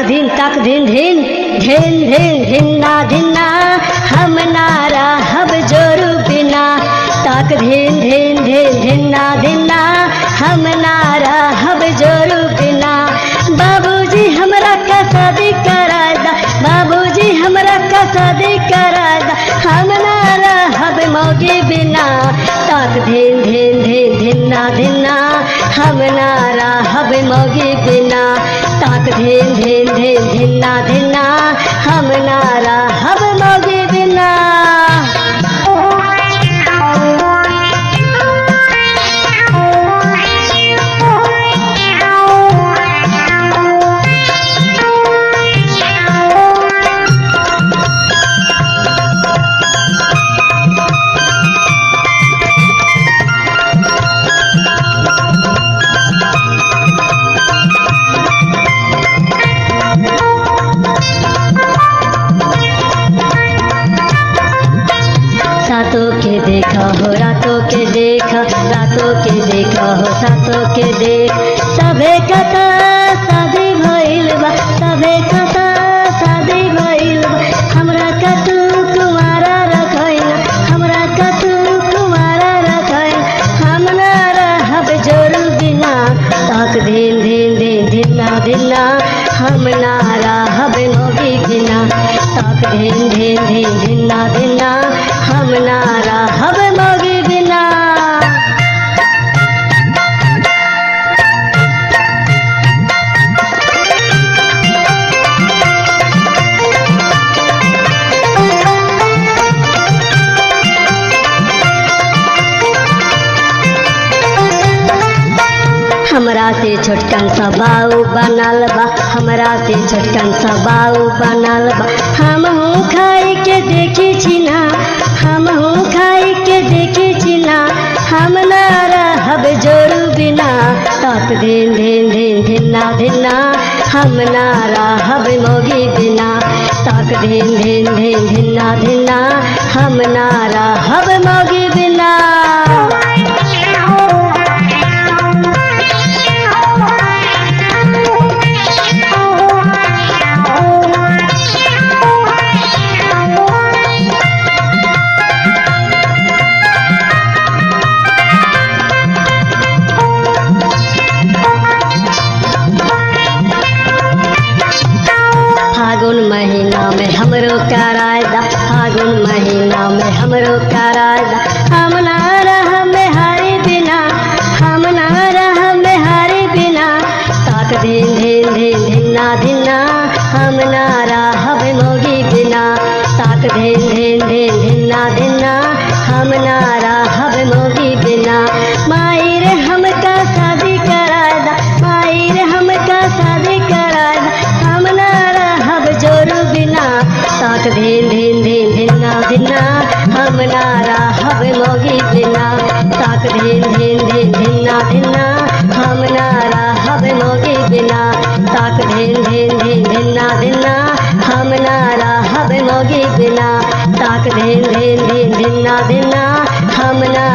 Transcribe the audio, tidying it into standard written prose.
दिन धिन धिन धिन धिन्ना धिन्ना हम नारा हब जोरू बिना। ताक धिन धिन धिन धिन्ना धिन्ना हम नारा हब जोरू बिना। बाबूजी हमरा का शादी करा दा, बाबूजी हमरा का शादी करा दा, हम नारा हब मौगी बिना। ताक धिन धिन धिन धिन्ना धिन्ना हम नारा हब मौगी बिना। ताक धिन धिन धिन धिन्ना धिन्ना हम नारा हब मौगी बिना। सातों के देखा हो रातों के देखा, रातों के देखा हो सातों के देख। सबे कथा शादी भइल बा, सबे कथा शादी भइल बा, हमरा का तू कुमारा रखैल, हमरा का तू कुमारा रखैल, हम ना रहब जोरू बिना। ताक धिन धिन धिन धिन्ना धिन्ना हम ना रहब मौगी बिना। ताक धिन धिन धिन धिन्ना धिन्ना हम ना रहब मौगी बिना। हमरा से छोटकन सा बाऊ बनल बा, हमरा से छोटकन सा बाऊ बनल बा। हम हूँ खाई के देखी छिना, हम हूँ खाई के देखी छिना, हम ना रहब जोरू बिना। ताक धिन धिन धिन धिन्ना धिन्ना हम ना रहब मौगी बिना। ताक धिन धिन धिन धिन्ना धिन्ना हम ना रहब मौगी बिना। फागुन महीना में हमरो कराय दा, फागुन महीना में हमरो कराय दा, हम ना रहब मेहारी बिना, हम ना रहब मेहारी बिना। ताक धिन धिन धिन धिन्ना धिन्ना हम ना रहब मौगी बिना। ताक धिन धिन धिन धिन्ना धिन्ना हम ना रहब मौगी बिना। माई रे हमका शादी कराय दा, माई रे हमका शादी कराय दा, हम ना रहब जोरू बिना। ताक धिन धिन धिन धिन्ना धिन्ना हम ना रहब मौगी बिना। ताक धिन धिन धिन धिन्ना धिन्ना हम ना रहब मौगी बिना। ताक धिन धिन धिन धिन्ना धिन्ना हम ना रहब मौगी बिना। ताक धिन धिन धिन धिन्ना धिन्ना हम ना